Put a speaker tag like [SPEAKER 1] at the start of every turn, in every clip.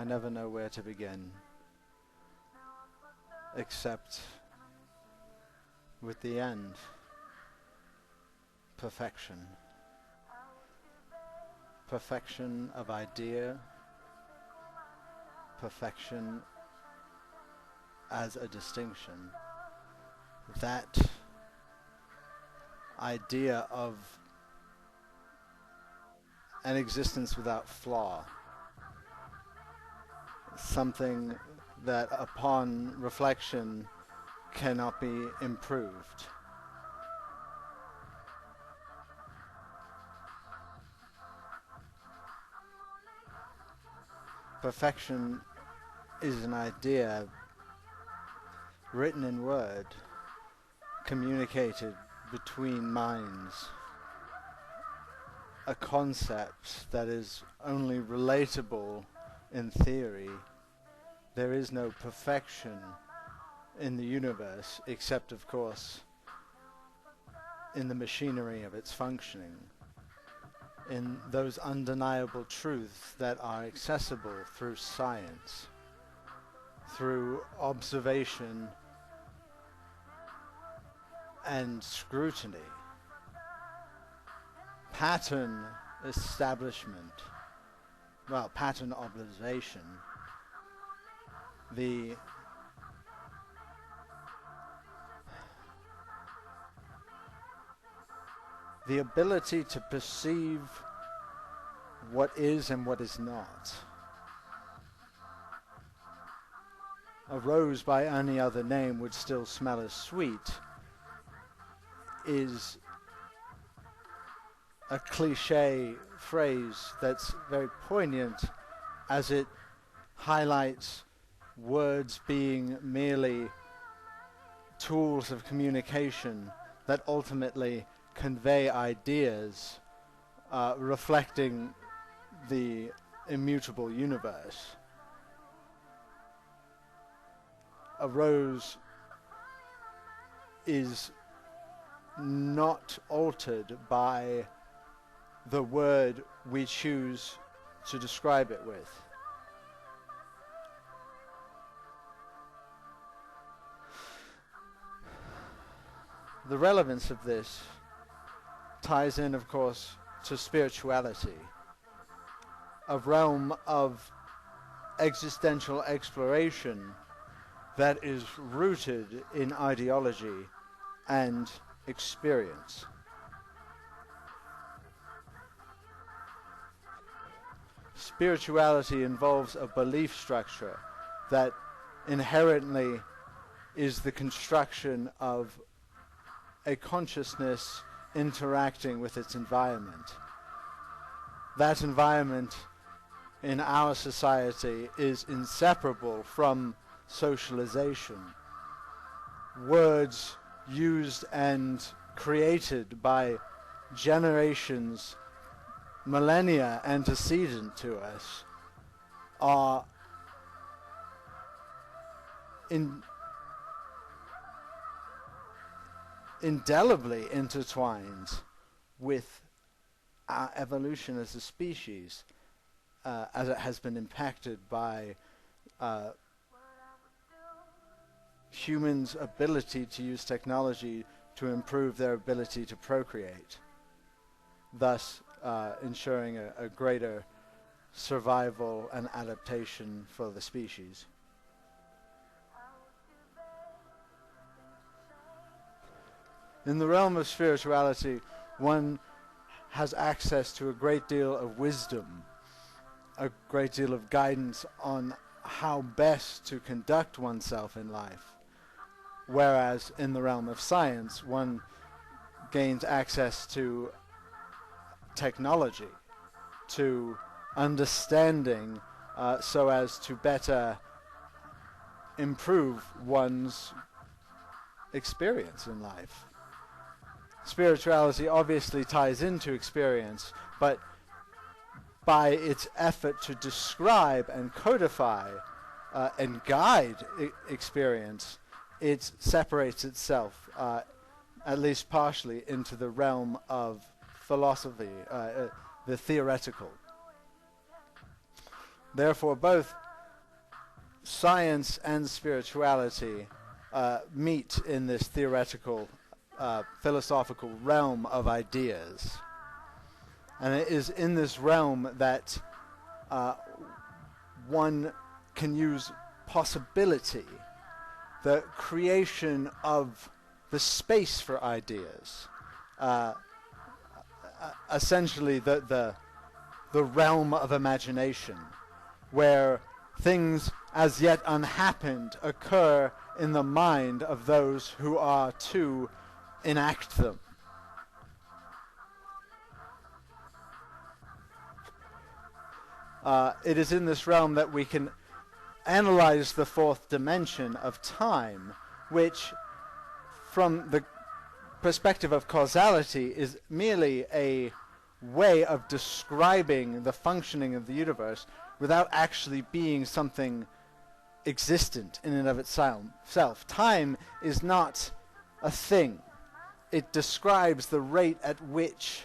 [SPEAKER 1] I never know where to begin, except with the end. Perfection. Perfection of idea, perfection as a distinction. That idea of an existence without flaw, something that upon reflection cannot be improved. Perfection is an idea written in word, communicated between minds, a concept that is only relatable in theory. There is no perfection in the universe, except, of course, in the machinery of its functioning, in those undeniable truths that are accessible through science, through observation and scrutiny, pattern establishment, pattern observation, the ability to perceive what is and what is not. A rose by any other name would still smell as sweet is a cliché phrase that's very poignant, as it highlights words being merely tools of communication that ultimately convey ideas reflecting the immutable universe. A rose is not altered by the word we choose to describe it with. The relevance of this ties in, of course, to spirituality, a realm of existential exploration that is rooted in ideology and experience. Spirituality involves a belief structure that inherently is the construction of a consciousness interacting with its environment. That environment in our society is inseparable from socialization. Words used and created by generations, millennia antecedent to us, are indelibly intertwined with our evolution as a species, as it has been impacted by humans' ability to use technology to improve their ability to procreate, thus ensuring a greater survival and adaptation for the species. In the realm of spirituality, one has access to a great deal of wisdom, a great deal of guidance on how best to conduct oneself in life. Whereas in the realm of science, one gains access to technology, to understanding, so as to better improve one's experience in life. Spirituality obviously ties into experience, but by its effort to describe and codify and guide experience, it separates itself, at least partially, into the realm of philosophy, the theoretical. Therefore, both science and spirituality meet in this theoretical, philosophical realm of ideas. And it is in this realm that one can use possibility, the creation of the space for ideas, essentially the realm of imagination, where things as yet unhappened occur in the mind of those who are to enact them. It is in this realm that we can analyze the fourth dimension of time, which, from the perspective of causality, is merely a way of describing the functioning of the universe without actually being something existent in and of itself. Time is not a thing. It describes the rate at which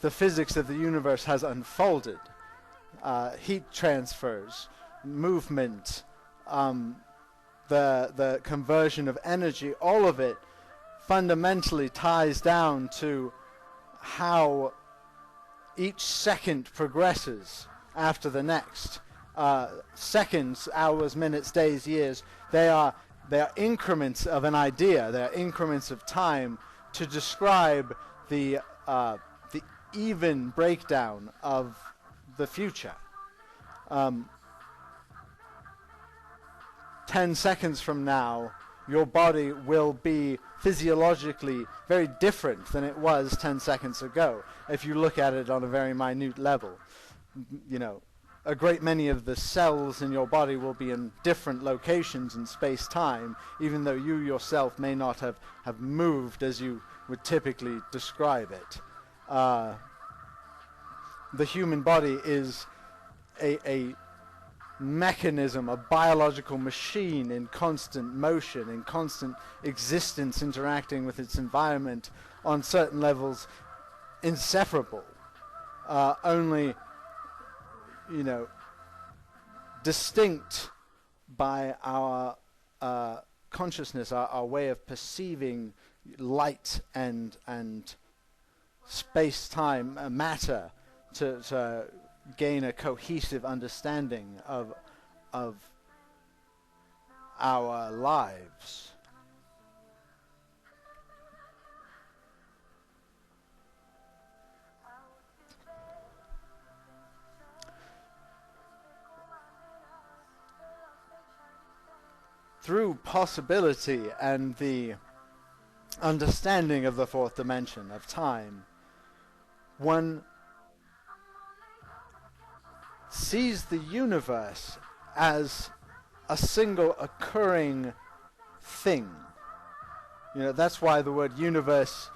[SPEAKER 1] the physics of the universe has unfolded. Heat transfers, movement, the conversion of energy, all of it fundamentally ties down to how each second progresses after the next. Seconds, hours, minutes, days, years, they are increments of an idea, they are increments of time to describe the even breakdown of the future. 10 seconds from now, your body will be physiologically very different than it was 10 seconds ago, if you look at it on a very minute level. You know, a great many of the cells in your body will be in different locations in space-time, even though you yourself may not have moved as you would typically describe it. The human body is a mechanism, a biological machine in constant motion, in constant existence, interacting with its environment on certain levels, inseparable. Only, you know, distinct by our consciousness, our way of perceiving light and space-time, matter, to gain a cohesive understanding of our lives. Through possibility and the understanding of the fourth dimension of time, one sees the universe as a single occurring thing. You know, that's why the word universe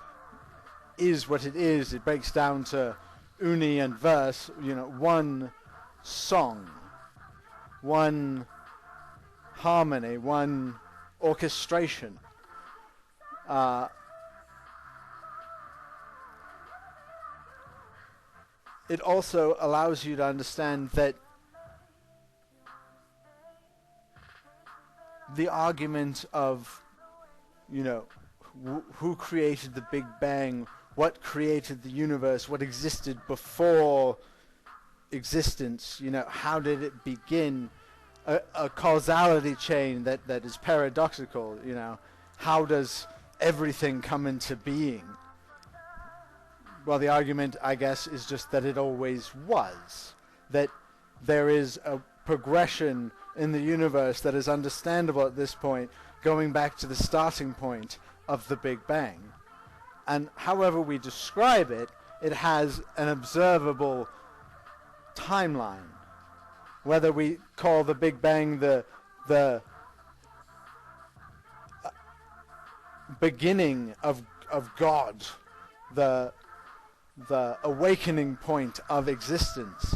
[SPEAKER 1] is what it is. It breaks down to uni and verse, you know, one song, one harmony, one orchestration. It also allows you to understand that the argument of, you know, who created the Big Bang, what created the universe, what existed before existence, you know, how did it begin, a causality chain that is paradoxical, you know, how does everything come into being? Well, the argument, I guess, is just that it always was. That there is a progression in the universe that is understandable at this point, going back to the starting point of the Big Bang. And however we describe it, it has an observable timeline. Whether we call the Big Bang the beginning of God, the awakening point of existence,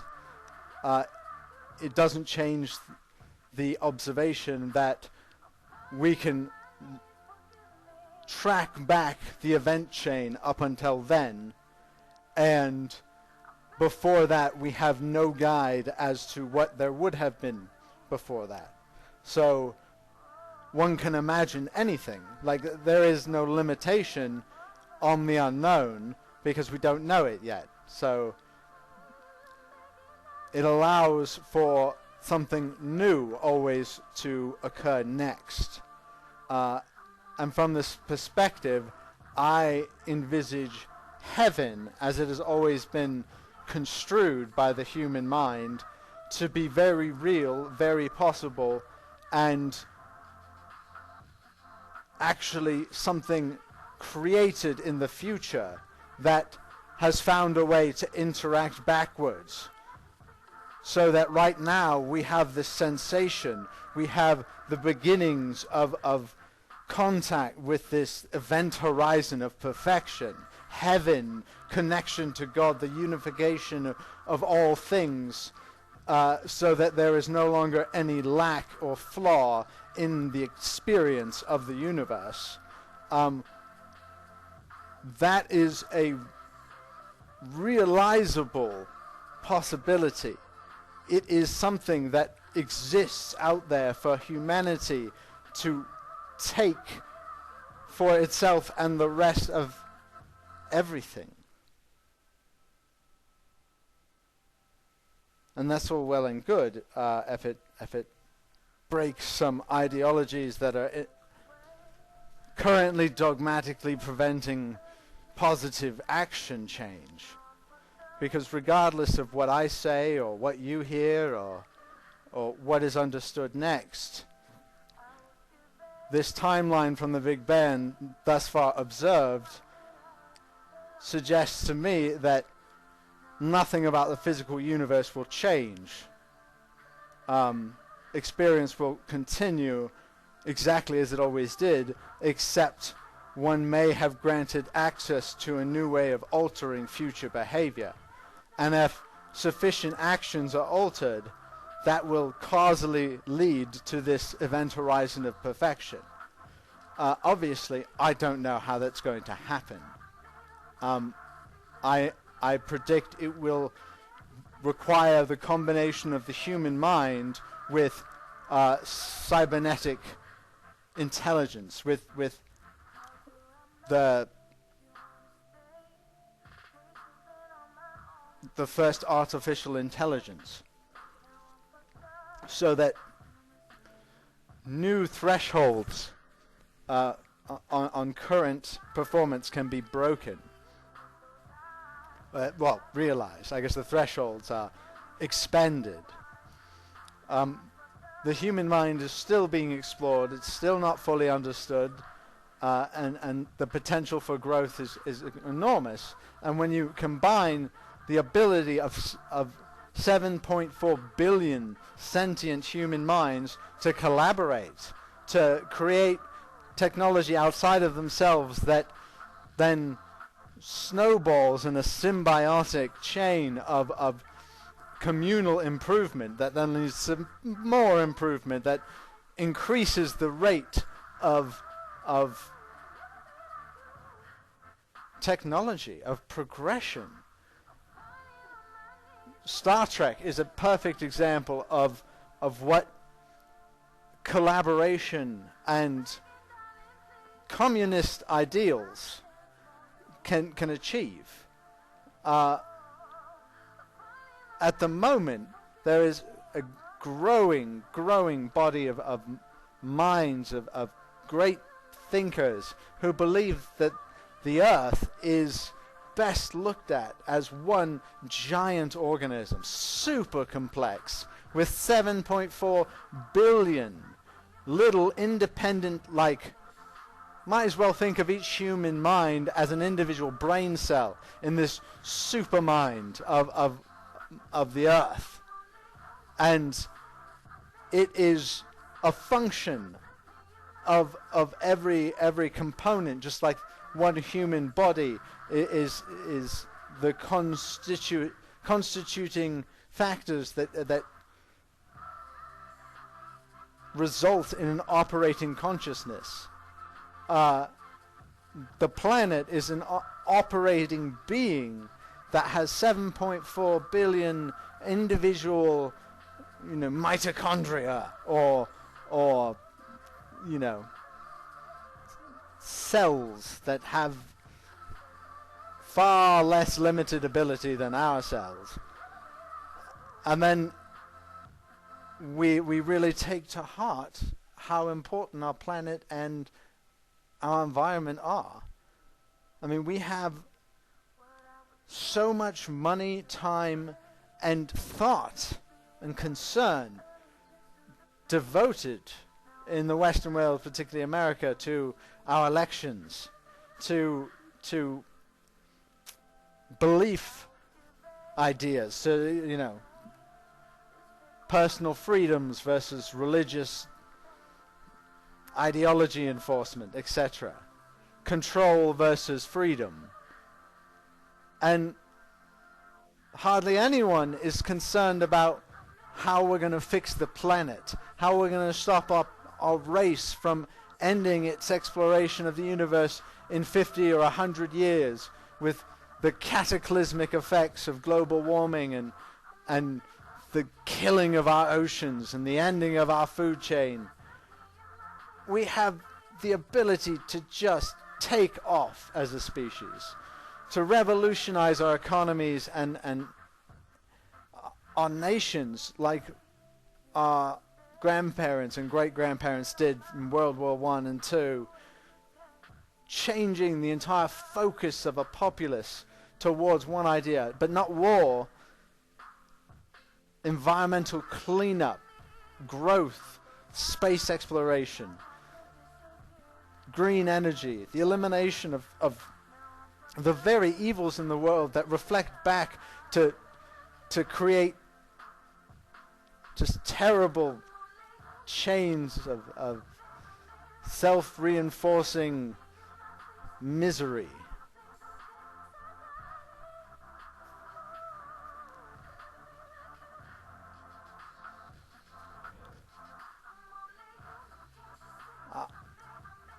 [SPEAKER 1] it doesn't change the observation that we can track back the event chain up until then, and before that we have no guide as to what there would have been before that. So one can imagine anything. Like, there is no limitation on the unknown because we don't know it yet. So it allows for something new always to occur next. And from this perspective, I envisage heaven, as it has always been construed by the human mind, to be very real, very possible, and actually something created in the future that has found a way to interact backwards. So that right now we have this sensation, we have the beginnings of contact with this event horizon of perfection, heaven, connection to God, the unification of all things, so that there is no longer any lack or flaw in the experience of the universe. That is a realizable possibility. It is something that exists out there for humanity to take for itself and the rest of everything. And that's all well and good if it breaks some ideologies that are currently dogmatically preventing positive action change. Because regardless of what I say or what you hear or what is understood next, this timeline from the Big Bang thus far observed suggests to me that nothing about the physical universe will change. Experience will continue exactly as it always did, except one may have granted access to a new way of altering future behavior. And if sufficient actions are altered, that will causally lead to this event horizon of perfection. Obviously, I don't know how that's going to happen. I predict it will require the combination of the human mind with cybernetic intelligence, with the first artificial intelligence, so that new thresholds on current performance can be broken. Realized. I guess the thresholds are expanded. The human mind is still being explored. It's still not fully understood. And the potential for growth is enormous. And when you combine the ability of 7.4 billion sentient human minds to collaborate, to create technology outside of themselves that then snowballs in a symbiotic chain of communal improvement that then leads to more improvement that increases the rate of technology, of progression. Star Trek is a perfect example of what collaboration and communist ideals can achieve. At the moment, there is a growing body of minds, of great thinkers who believe that the Earth is best looked at as one giant organism, super complex, with 7.4 billion little independent, might as well think of each human mind as an individual brain cell in this super mind of the Earth. And it is a function of every component, just like one human body is the constituting factors that result in an operating consciousness. The planet is an operating being that has 7.4 billion individual, mitochondria or or, you know, cells that have far less limited ability than our cells. And then we really take to heart how important our planet and our environment are. I mean, we have so much money, time, and thought and concern devoted in the Western world, particularly America, to our elections, to belief ideas, to, you know, personal freedoms versus religious ideology enforcement, etc. Control versus freedom. And hardly anyone is concerned about how we're going to fix the planet, how we're going to stop our race from ending its exploration of the universe in 50 or 100 years with the cataclysmic effects of global warming and the killing of our oceans and the ending of our food chain. We have the ability to just take off as a species, to revolutionize our economies and our nations like our grandparents and great-grandparents did in World War I and II, changing the entire focus of a populace towards one idea, but not war, environmental cleanup, growth, space exploration, green energy, the elimination of the very evils in the world that reflect back to create just terrible chains of self-reinforcing misery.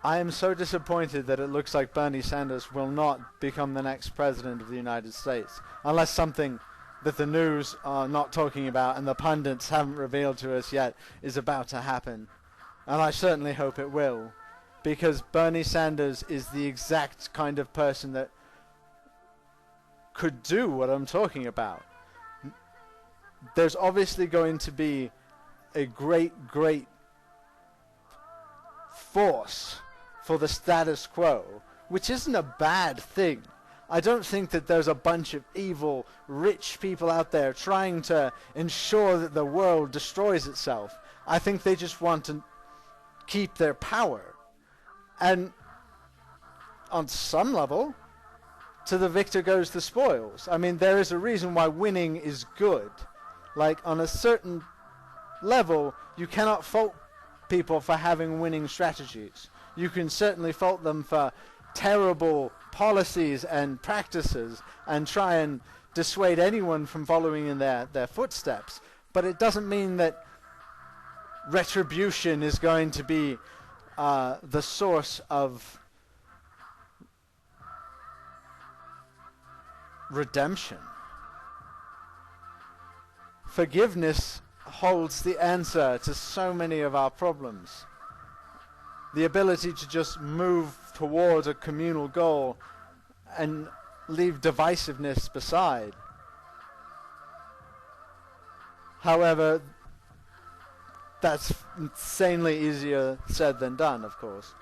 [SPEAKER 1] I am so disappointed that it looks like Bernie Sanders will not become the next president of the United States, unless something that the news are not talking about and the pundits haven't revealed to us yet is about to happen. And I certainly hope it will, because Bernie Sanders is the exact kind of person that could do what I'm talking about. There's obviously going to be a great force for the status quo, which isn't a bad thing. I don't think that there's a bunch of evil, rich people out there trying to ensure that the world destroys itself. I think they just want to keep their power. And on some level, to the victor goes the spoils. I mean, there is a reason why winning is good. Like, on a certain level, you cannot fault people for having winning strategies. You can certainly fault them for terrible policies and practices and try and dissuade anyone from following in their footsteps. But it doesn't mean that retribution is going to be the source of redemption. Forgiveness holds the answer to so many of our problems. The ability to just move towards a communal goal and leave divisiveness beside. However, that's insanely easier said than done, of course.